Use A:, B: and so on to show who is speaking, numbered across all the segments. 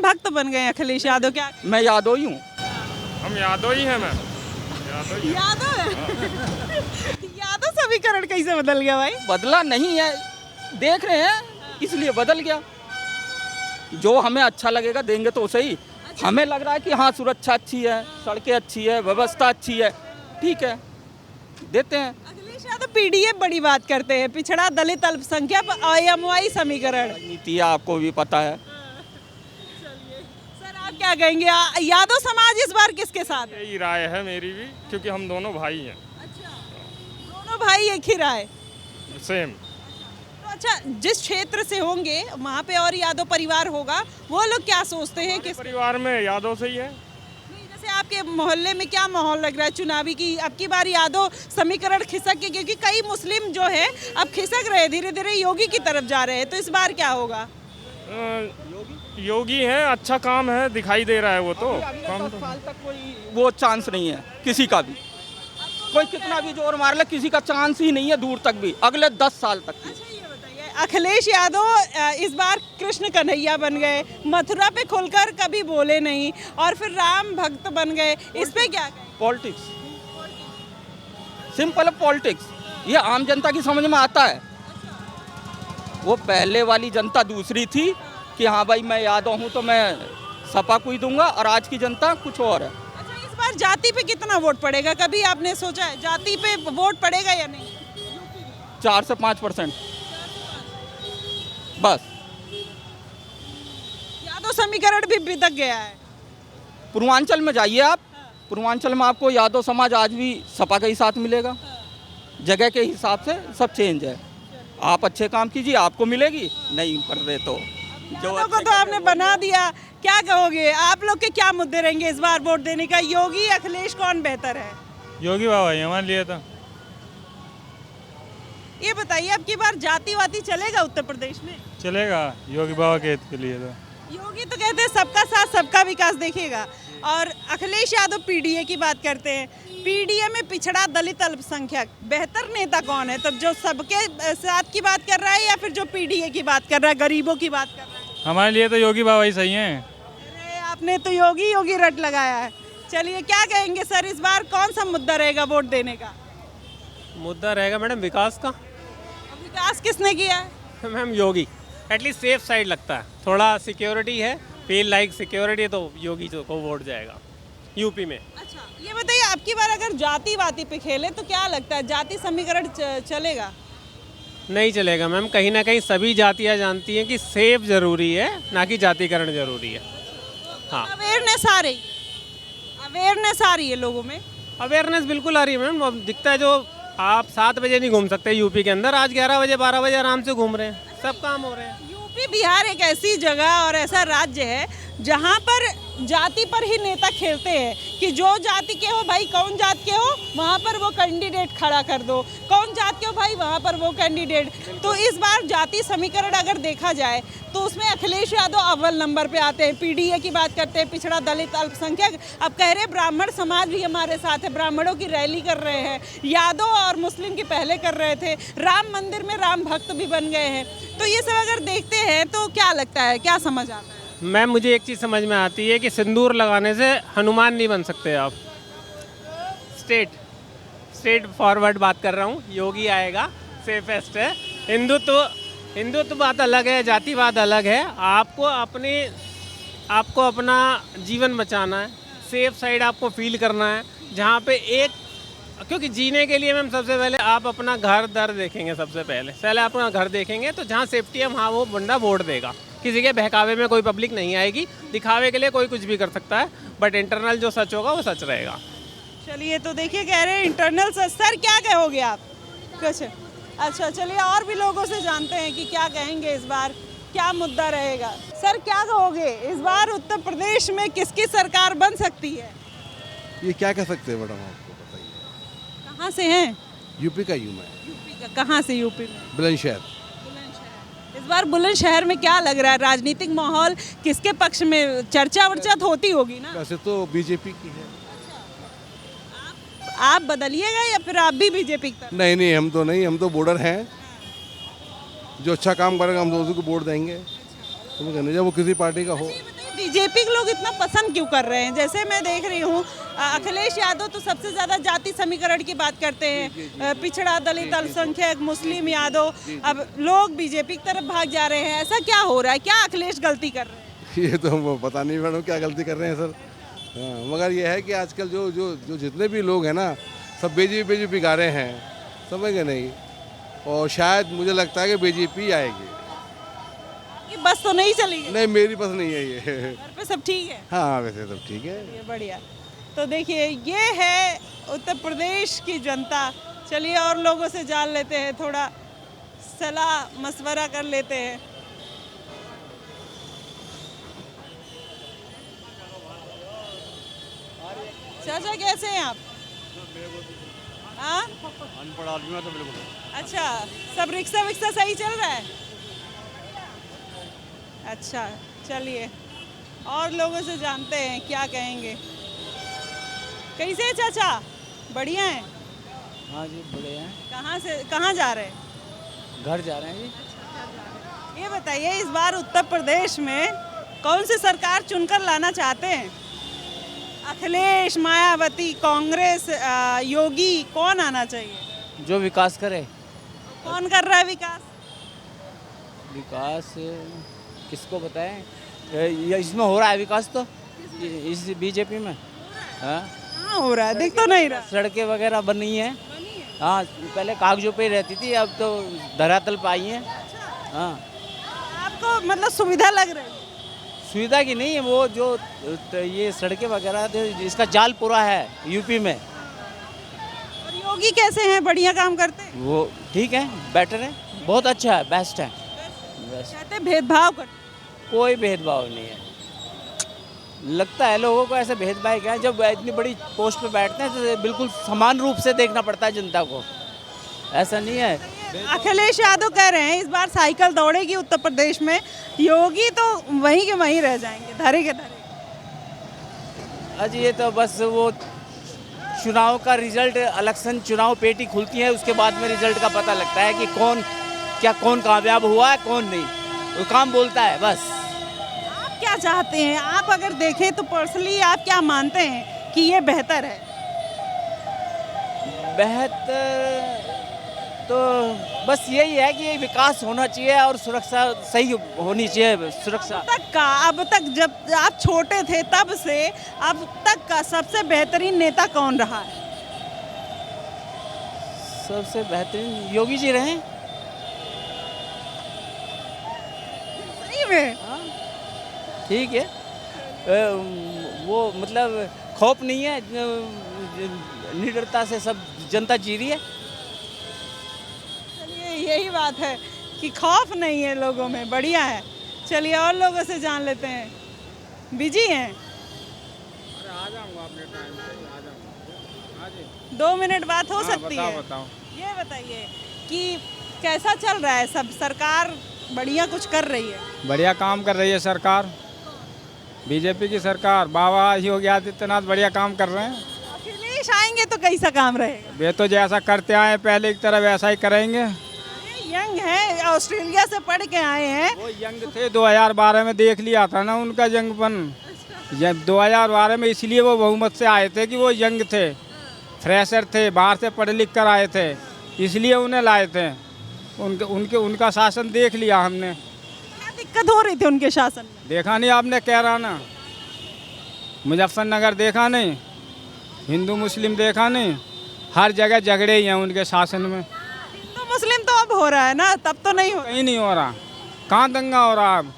A: राम भक्त बन गए अखिलेश यादव, क्या
B: मैं यादव ही हूँ।
C: हम यादव ही हैं मैम,
A: यादव है? यादव समीकरण कैसे बदल गया भाई?
B: बदला नहीं है, देख रहे हैं इसलिए बदल गया। जो हमें अच्छा लगेगा देंगे तो सही। हमें लग रहा है कि हाँ सुरक्षा अच्छी है, सड़कें अच्छी है, व्यवस्था अच्छी है, ठीक है देते हैं।
A: अखिलेश यादव पीडीए बड़ी बात करते हैं, पिछड़ा दलित अल्पसंख्यक आईएमओआई समीकरण।
B: नीति आपको भी पता है।
A: सर आप क्या कहेंगे, यादव समाज इस बार किसके साथ है?
C: यही राय है मेरी भी, क्योंकि हम दोनों भाई हैं।
A: दोनों भाई एक ही राय?
C: सेम।
A: तो अच्छा, जिस क्षेत्र से होंगे वहाँ पे और यादव परिवार होगा, वो लोग क्या सोचते हैं कि
C: परिवार में यादव से ही है।
A: नहीं, जैसे आपके मोहल्ले में क्या माहौल लग रहा है चुनावी की? अब की बार यादव समीकरण खिसक के, क्योंकि कई मुस्लिम जो है अब खिसक रहे, धीरे धीरे योगी की तरफ जा रहे हैं, तो इस बार क्या होगा?
C: योगी है, अच्छा काम है, दिखाई दे रहा है वो तो।
B: अगले 10 साल तक कोई वो चांस नहीं है किसी का भी। कोई कितना भी जोर मार ले, किसी का चांस ही नहीं है दूर तक भी, अगले 10 साल तक की।
A: अच्छा ये बताइए, अखिलेश यादव इस बार कृष्ण कन्हैया बन गए, मथुरा पे खुलकर कभी बोले नहीं, और फिर राम भक्त बन गए, इस पे क्या कहें?
B: पॉलिटिक्स, सिंपल है पॉलिटिक्स। ये आम जनता की समझ में आता है। वो पहले वाली जनता दूसरी थी कि हाँ भाई मैं यादव हूँ तो मैं सपा को ही दूंगा, और आज की जनता कुछ और है।
A: अच्छा, इस बार जाति पे कितना वोट पड़ेगा? कभी आपने सोचा है जाति पे वोट पड़ेगा या नहीं?
B: 4 से 5% बस।
A: यादव समीकरण भी बिदक गया है।
B: पूर्वांचल में जाइए आप, पूर्वांचल में आपको यादव समाज आज भी सपा के ही साथ मिलेगा। जगह के हिसाब से सब चेंज है। आप अच्छे काम कीजिए, आपको मिलेगी, नहीं कर रहे तो
A: यादव को तो आपने बना दिया। क्या कहोगे, आप लोग के क्या मुद्दे रहेंगे इस बार वोट देने का? योगी अखिलेश कौन बेहतर है?
C: योगी बाबा ही हमारे लिए तो।
A: ये बताइए, अब की बार जातिवादी चलेगा उत्तर प्रदेश में?
C: चलेगा योगी बाबा के लिए तो।
A: योगी तो कहते हैं सबका साथ सबका विकास देखिएगा, और अखिलेश यादव पीडीए की बात करते हैं। पीडीए में पिछड़ा दलित अल्पसंख्यक, बेहतर नेता कौन है? तब जो सबके साथ की बात कर रहा है, या फिर जो पीडीए की बात कर रहा है, गरीबों की बात कर रहा है?
C: हमारे लिए तो योगी बाबा ही सही हैं।
A: अरे आपने तो योगी योगी रट लगाया है। चलिए, क्या कहेंगे सर, इस बार कौन सा मुद्दा रहेगा वोट देने का?
D: मुद्दा रहेगा मैडम विकास का।
A: अब विकास किसने किया है?
D: मैम योगी, एटलीस्ट सेफ साइड लगता है, थोड़ा सिक्योरिटी है, फील लाइक सिक्योरिटी, तो योगी को वोट जाएगा यूपी में।
A: अच्छा ये बताइए, अब की बार अगर जातिवादी पे खेले तो क्या लगता है, जाति समीकरण चलेगा?
D: नहीं चलेगा मैम, कहीं ना कहीं सभी जातियाँ जानती हैं कि सेफ जरूरी है, ना कि जातिकरण जरूरी है। हाँ,
A: अवेयरनेस आ रही है लोगों में।
D: अवेयरनेस बिल्कुल आ रही है मैम। अब दिखता है, जो आप 7 बजे नहीं घूम सकते यूपी के अंदर, आज 11 बजे 12 बजे आराम से घूम रहे हैं, सब काम हो रहे हैं।
A: यूपी बिहार एक ऐसी जगह और ऐसा राज्य है जहाँ पर जाति पर ही नेता खेलते हैं कि जो जाति के हो भाई, कौन जात के हो वहाँ पर वो कैंडिडेट खड़ा कर दो, कौन जात के हो भाई वहाँ पर वो कैंडिडेट। तो इस बार जाति समीकरण अगर देखा जाए तो उसमें अखिलेश यादव अव्वल नंबर पे आते हैं। पीडीए की बात करते हैं, पिछड़ा दलित अल्पसंख्यक। अब कह रहे ब्राह्मण समाज भी हमारे साथ है, ब्राह्मणों की रैली कर रहे हैं। यादव और मुस्लिम की पहले कर रहे थे, राम मंदिर में राम भक्त भी बन गए हैं। तो ये सब अगर देखते हैं तो क्या लगता है, क्या समझ आता है?
D: मैम मुझे एक चीज़ समझ में आती है कि सिंदूर लगाने से हनुमान नहीं बन सकते आप। स्ट्रेट फॉरवर्ड बात कर रहा हूँ, योगी आएगा, सेफेस्ट है। हिंदुत्व बात अलग है, जातिवाद अलग है। आपको अपना जीवन बचाना है, सेफ साइड आपको फील करना है, जहाँ पे क्योंकि जीने के लिए मैम सबसे पहले आप अपना घर दर देखेंगे। सबसे पहले अपना घर देखेंगे, तो जहाँ सेफ्टी है वहाँ वो बंदा वोट देगा। किसी के बहकावे में कोई पब्लिक नहीं आएगी, दिखावे के लिए कोई कुछ भी कर सकता है, बट इंटरनल जो सच होगा वो सच रहेगा।
A: चलिए, तो देखिए कह रहे हैं इंटरनल सच। सर क्या कहोगे आप कुछ? अच्छा चलिए, और भी लोगों से जानते हैं कि क्या कहेंगे इस बार, क्या मुद्दा रहेगा। सर क्या कहोगे, इस बार उत्तर प्रदेश में किसकी सरकार बन सकती है?
E: ये क्या कह सकते हैं मैडम, आपको बताइए।
A: कहाँ से हैं?
E: यूपी का यूं मैं।
A: यूपी का? कहाँ से यूपी में?
E: बुलंदशहर।
A: इस बार बुलंदशहर में क्या लग रहा है, राजनीतिक माहौल किसके पक्ष में? चर्चा वर्चा तो होती होगी ना?
E: वैसे तो बीजेपी की है।
A: आप बदलिएगा या फिर आप भी बीजेपी की तरफ?
E: नहीं, हम तो नहीं, हम तो बॉर्डर हैं। जो अच्छा काम करेगा हम तो उसको वोट देंगे। तुम कहने जब वो किसी पार्टी का हो।
A: बीजेपी के लोग इतना पसंद क्यों कर रहे हैं? जैसे मैं देख रही हूँ अखिलेश यादव तो सबसे ज्यादा जाति समीकरण की बात करते हैं, पिछड़ा, दलित, अल्पसंख्यक, मुस्लिम, यादव। अब लोग बीजेपी की तरफ भाग जा रहे हैं, ऐसा क्या हो रहा है? क्या अखिलेश गलती कर रहे हैं?
E: ये तो हमको पता नहीं मैडम क्या गलती कर रहे हैं सर। हाँ, मगर ये है कि आजकल जो जो जो जितने भी लोग हैं ना, सब बीजेपी गा रहे हैं, समझ गए नहीं। और शायद मुझे लगता है कि बीजेपी आएगी।
A: कि बस तो नहीं चलेगी?
E: नहीं, मेरी बस नहीं है ये।
A: घर पे सब ठीक है?
E: हाँ, वैसे सब ठीक है।
A: ये बढ़िया। तो देखिए, ये है उत्तर प्रदेश की जनता। चलिए और लोगों से जान लेते हैं, थोड़ा सलाह मशवरा कर लेते हैं। चाचा कैसे हैं आप? हाँ,
F: अनपढ़ आदमी है तो बिल्कुल।
A: अच्छा, सब रिक्शा विक्शा सही चल रहा है? अच्छा, चलिए और लोगों से जानते हैं क्या कहेंगे। कैसे हैं चाचा? बढ़िया हैं?
F: हाँ जी, बड़े हैं।
A: कहाँ जा रहे हैं?
F: घर जा रहे हैं जी।
A: ये बताइए, इस बार उत्तर प्रदेश में कौन सी सरकार चुनकर लाना चाहते हैं? अखिलेश, मायावती, कांग्रेस, योगी, कौन आना चाहिए?
F: जो विकास करे।
A: कौन कर रहा है विकास?
F: विकास किसको बताएं? ये इसमें हो रहा है विकास तो, इस बीजेपी में। हाँ,
A: कहाँ हो रहा है? दिख तो नहीं रहा।
F: सड़कें वगैरह बनी हैं। हाँ, पहले कागजों पे ही रहती थी, अब तो धरातल पे आई हैं। हाँ,
A: आपको मतलब सुविधा लग रही है?
F: सुविधा की नहीं है, वो जो ये सड़कें वगैरह इसका जाल पूरा है यूपी में।
A: और योगी कैसे हैं? बढ़िया काम करते हैं?
F: वो ठीक है, बेटर है, बहुत अच्छा है, बेस्ट है। बेस्ट।
A: कहते हैं भेदभाव करते हैं।
F: कोई भेदभाव नहीं है। लगता है लोगों को ऐसे भेदभाव क्या है, जब इतनी बड़ी पोस्ट पे बैठते हैं तो बिल्कुल समान रूप से देखना पड़ता है जनता को, ऐसा नहीं है।
A: अखिलेश यादव कह रहे हैं इस बार साइकिल दौड़ेगी उत्तर प्रदेश में, योगी तो वहीं के वहीं रह जाएंगे, धरे के धरे।
F: आज ये तो बस वो चुनाव का रिजल्ट, इलेक्शन चुनाव पेटी खुलती है, उसके बाद में रिजल्ट का पता लगता है कि कौन कामयाब हुआ है, कौन नहीं। वो काम बोलता है बस।
A: आप क्या चाहते हैं? आप अगर देखें तो पर्सनली आप क्या मानते हैं कि ये बेहतर है?
F: बेहतर तो बस यही है कि विकास होना चाहिए और सुरक्षा सही होनी चाहिए। सुरक्षा
A: अब तक जब आप छोटे थे तब से अब तक का सबसे बेहतरीन नेता कौन रहा है?
F: सबसे बेहतरीन योगी जी रहे।
A: सही में?
F: ठीक है। वो मतलब खौफ नहीं है, निडरता से सब जनता जी रही है।
A: चलिए, यही बात है कि खौफ नहीं है लोगों में, बढ़िया है। चलिए और लोगों से जान लेते हैं। बिजी हैं?
C: आ जाऊंगा अपने टाइम से, आ जाऊंगा।
A: 2 मिनट बात हो सकती है?
C: बताओ।
A: ये बताइए कि कैसा चल रहा है सब? सरकार बढ़िया कुछ कर रही है?
C: बढ़िया काम कर रही है सरकार, बीजेपी की सरकार। बाबा योगी आदित्यनाथ बढ़िया काम कर रहे हैं।
A: अखिलेश आएंगे तो कैसा काम रहेगा?
C: वे तो जैसा करते आए पहले की तरह वैसा ही करेंगे।
A: यंग है, ऑस्ट्रेलिया से पढ़ के आए हैं।
C: वो यंग थे, 2012 में देख लिया था ना उनका यंगपन। 2012 में इसलिए वो बहुमत से आए थे कि वो यंग थे, फ्रेशर थे, बाहर से पढ़ लिख कर आए थे, इसलिए उन्हें लाए थे। उनका शासन देख लिया हमने।
A: क्या दिक्कत हो रही थी उनके शासन में?
C: देखा नहीं आपने? कैराना, मुजफ्फरनगर देखा नहीं? हिंदू मुस्लिम देखा नहीं? हर जगह झगड़े ही हैं उनके शासन में।
A: हिंदू मुस्लिम तो अब हो रहा है ना, तब तो नहीं हो रहा।
C: कहीं नहीं हो रहा। कहाँ दंगा हो रहा? अब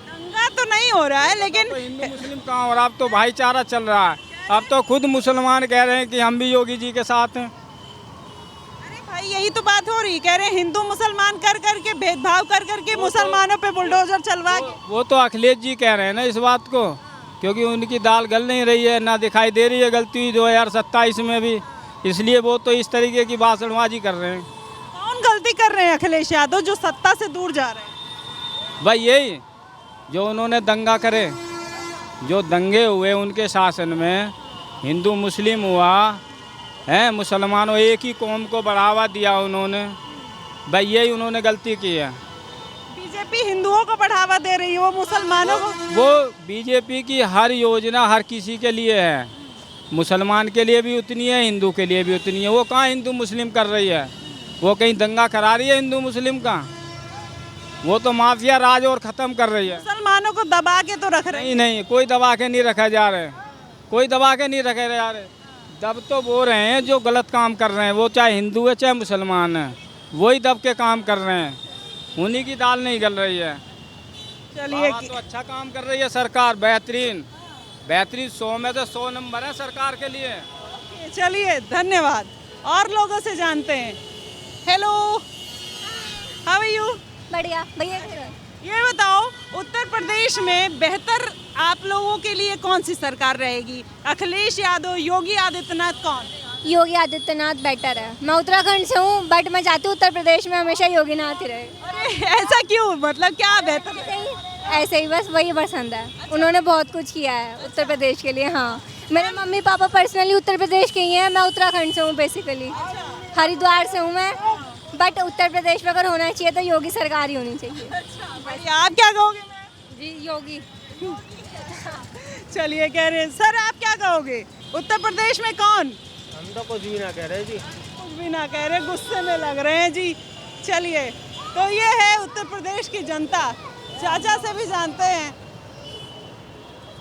A: दंगा तो नहीं हो रहा है, लेकिन
C: तो हिंदू मुस्लिम कहाँ हो रहा? अब तो भाईचारा चल रहा है। अब तो खुद मुसलमान कह रहे हैं कि हम भी योगी जी के साथ हैं।
A: अरे भाई, यही तो बात हो रही, कह रहे हैं हिंदू मुसलमान कर करके, भेदभाव कर करके मुसलमानों पे बुलडोजर चलवा के।
C: वो तो अखिलेश जी कह रहे हैं ना इस बात को, क्योंकि उनकी दाल गल नहीं रही है, ना दिखाई दे रही है गलती हुई 2027 में भी, इसलिए वो तो इस तरीके की भाषणबाजी कर रहे हैं।
A: कौन गलती कर रहे हैं अखिलेश यादव जो सत्ता से दूर जा रहे हैं?
C: भाई यही जो उन्होंने दंगा करे, जो दंगे हुए उनके शासन में, हिंदू मुस्लिम हुआ है, मुसलमानों एक ही कौम को बढ़ावा दिया उन्होंने, भाई यही उन्होंने गलती की है।
A: बीजेपी बीजेपी हिंदुओं को बढ़ावा दे रही है, वो मुसलमानों को।
C: वो बीजेपी की हर योजना हर किसी के लिए है, मुसलमान के लिए भी उतनी है, हिंदू के लिए भी उतनी है। वो कहाँ हिंदू मुस्लिम कर रही है, वो कहीं दंगा करा रही है हिंदू मुस्लिम का? वो तो माफिया राज और ख़त्म कर रही है।
A: मुसलमानों को दबा के तो रख रहे हैं।
C: नहीं, कोई दबा के नहीं रखा जा रहे, कोई दबा के नहीं रखे जा रहे। दब तो वो रहे हैं जो गलत काम कर रहे हैं, वो चाहे हिंदू है चाहे मुसलमान है, वही दब के काम कर रहे हैं, उन्हीं की दाल नहीं गल रही है।
A: चलिए
C: तो अच्छा काम कर रही है सरकार, बेहतरीन बेहतरीन, 100 में से 100 नंबर है सरकार के लिए।
A: चलिए, धन्यवाद। और लोगों से जानते हैं। Hello, how are you?
G: बढ़िया भैया।
A: ये बताओ, उत्तर प्रदेश में बेहतर आप लोगों के लिए कौन सी सरकार रहेगी? अखिलेश यादव, योगी आदित्यनाथ, कौन?
G: योगी आदित्यनाथ बेटर है। मैं उत्तराखंड से हूँ बट मैं चाहती हूँ उत्तर प्रदेश में हमेशा योगीनाथ ही रहे।
A: अरे ऐसा क्यों, मतलब क्या बेहतर?
G: ऐसे ही बस वही पसंद है। उन्होंने बहुत कुछ किया है उत्तर प्रदेश के लिए। हाँ, मेरे mummy papa personally Uttar Pradesh के ही हैं। मैं उत्तराखंड से हूँ बेसिकली, हरिद्वार से हूँ मैं, बट उत्तर प्रदेश में अगर होना चाहिए तो योगी सरकार ही होनी चाहिए।
A: बढ़िया, आप क्या कहोगे?
G: जी योगी।
A: चलिए, कह रहे हैं सर, आप क्या कहोगे? उत्तर प्रदेश में कौन?
F: हम तो कुछ भी ना कह रहे जी।
A: कुछ भी ना कह रहे, गुस्से में लग रहे हैं जी। चलिए, तो ये है उत्तर प्रदेश की जनता। चाचा से भी जानते हैं,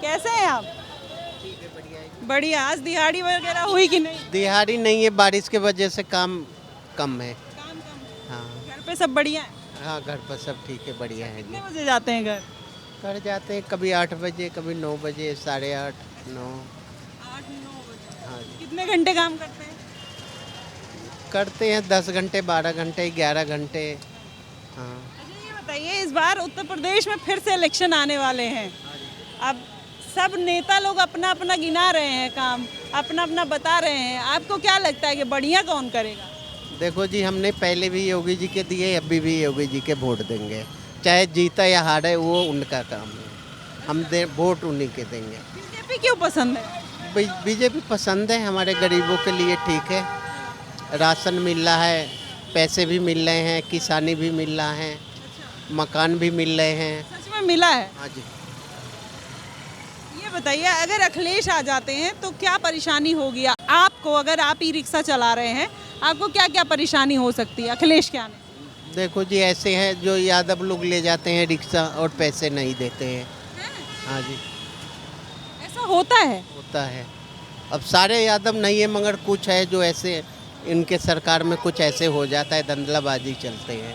A: कैसे हैं आप?
H: ठीक है, बढ़िया है।
A: बढ़िया। आज दिहाड़ी वगैरह हुई कि नहीं?
H: दिहाड़ी नहीं है, बारिश के वजह से काम कम है।
A: काम कम।
H: हाँ
A: घर पे सब बढ़िया है?
H: हाँ, घर पर सब ठीक है, बढ़िया है
A: कितने
H: जी।
A: बजे जाते हैं घर?
H: घर जाते हैं कभी 8 बजे, कभी 9 बजे, 8:30, 9।
A: 8-9 बजे।
H: हाँ जी,
A: कितने घंटे काम करते हैं?
H: करते हैं 10 घंटे, 12 घंटे, 11 घंटे। हाँ,
A: अच्छा, ये बताइए, इस बार उत्तर प्रदेश में फिर से इलेक्शन आने वाले हैं। अब सब नेता लोग अपना अपना गिना रहे हैं काम, अपना अपना बता रहे हैं। आपको क्या लगता है कि बढ़िया कौन करेगा?
H: देखो जी, हमने पहले भी योगी जी के दिए, अभी भी योगी जी के वोट देंगे, चाहे जीता या हारे, वो उनका काम है। हम वोट उन्हीं के देंगे।
A: बीजेपी क्यों पसंद है?
H: बीजेपी पसंद है, हमारे गरीबों के लिए ठीक है। राशन मिल रहा है, पैसे भी मिल रहे हैं, किसानी भी मिल रहा है, मकान भी मिल रहे हैं।
A: सच में मिला है?
H: हाँ जी।
A: ये बताइए, अगर अखिलेश आ जाते हैं तो क्या परेशानी होगी आपको? अगर आप ई रिक्शा चला रहे हैं, आपको क्या क्या परेशानी हो सकती है अखिलेश के आने?
H: देखो जी, ऐसे हैं जो यादव लोग ले जाते हैं रिक्शा और पैसे नहीं देते हैं। हाँ जी,
A: ऐसा होता है?
H: होता है। अब सारे यादव नहीं है, मगर कुछ है जो ऐसे, इनके सरकार में कुछ ऐसे हो जाता है, धंधलाबाजी चलते हैं।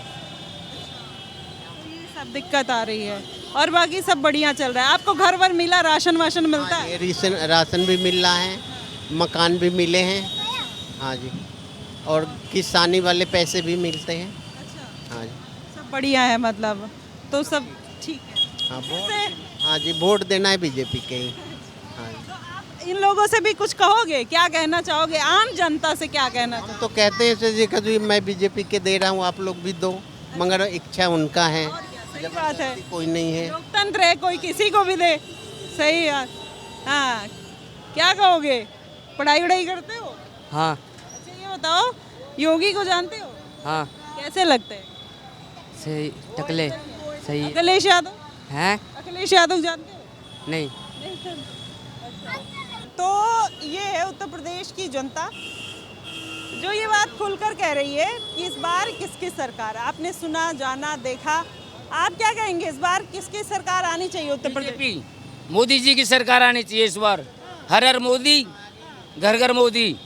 A: ये सब दिक्कत आ रही है, और बाकी सब बढ़िया चल रहा है। आपको घर वर मिला, राशन वाशन मिलता है?
H: ये राशन भी मिल रहा है, मकान भी मिले हैं। हाँ जी, और किसानी वाले पैसे भी मिलते हैं। हाँ जी,
A: सब बढ़िया है, मतलब तो सब ठीक है।
H: हाँ
A: वैसे
H: हाँ जी, वोट देना है बीजेपी के ही। हाँ जी,
A: तो आप इन लोगों से भी कुछ कहोगे? क्या कहना चाहोगे आम जनता से? क्या कहना
H: हम तो कहते हैं जी कि मैं बीजेपी के दे रहा हूँ, आप लोग भी दो, मगर इच्छा उनका है,
A: सही बात है,
H: कोई नहीं है।
A: लोकतंत्र है, कोई किसी को भी दे। सही बात। हाँ, क्या कहोगे? पढ़ाई वढ़ाई करते हो?
F: हाँ
A: अच्छा, ये बताओ, योगी को जानते हो?
F: हाँ,
A: कैसे लगते हैं?
F: सही टकले सही
A: अखिलेश यादव?
F: हैं?
A: अखिलेश यादव जानते हो?
F: नहीं।
A: तो ये है उत्तर प्रदेश की जनता जो ये बात खुलकर कह रही है कि इस बार किसकी सरकार। आपने सुना, जाना, देखा, आप क्या कहेंगे? इस बार किसकी सरकार आनी चाहिए उत्तर प्रदेश?
I: मोदी जी की सरकार आनी चाहिए इस बार। हर हर मोदी, घर घर मोदी।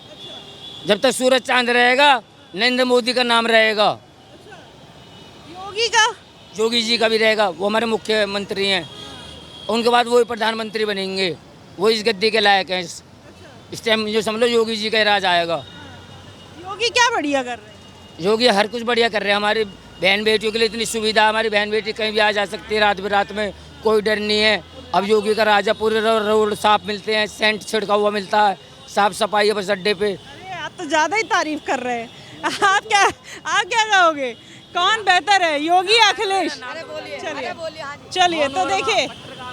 I: जब तक सूरज चांद रहेगा, नरेंद्र मोदी का नाम रहेगा।
A: योगी का?
I: योगी जी का भी रहेगा, वो हमारे मुख्यमंत्री हैं। उनके बाद वो प्रधानमंत्री बनेंगे, वो इस गद्दी के लायक हैं। इस टाइम जो समझ लो योगी जी का राज आएगा।
A: योगी क्या बढ़िया कर रहे हैं?
I: योगी हर कुछ बढ़िया कर रहे हैं। हमारी बहन बेटियों के लिए इतनी सुविधा, हमारी बहन बेटी कहीं भी आ जा सकती है रात बिरात में, कोई डर नहीं है। अब योगी का राजा, पूरे रोड साफ मिलते हैं, सेंट छिड़का हुआ मिलता है, साफ सफाई है बस अड्डे पे।
A: अरे आप तो ज़्यादा ही तारीफ कर रहे हैं। आप क्या कहोगे, कौन बेहतर है, योगी या अखिलेश? चलिए, तो देखिए,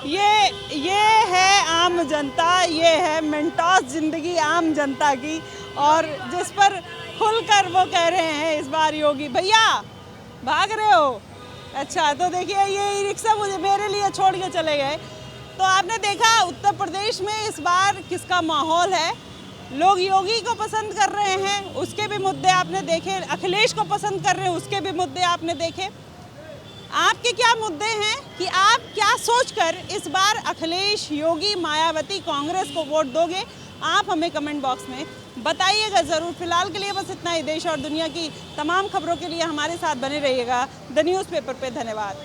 A: ये है आम जनता, ये है मेंटोस जिंदगी आम जनता की, और जिस पर खुलकर वो कह रहे हैं इस बार योगी। भैया भाग रहे हो? अच्छा, तो देखिए ये रिक्शा मुझे मेरे लिए छोड़ के चले गए। तो आपने देखा उत्तर प्रदेश में इस बार किसका माहौल है। लोग योगी को पसंद कर रहे हैं, उसके भी मुद्दे आपने देखे। अखिलेश को पसंद कर रहे हैं, उसके भी मुद्दे आपने देखे। आपके क्या मुद्दे हैं कि आप क्या सोचकर इस बार अखिलेश, योगी, मायावती, कांग्रेस को वोट दोगे? आप हमें कमेंट बॉक्स में बताइएगा ज़रूर। फिलहाल के लिए बस इतना ही। देश और दुनिया की तमाम खबरों के लिए हमारे साथ बने रहिएगा द न्यूज़पेपर पे। धन्यवाद।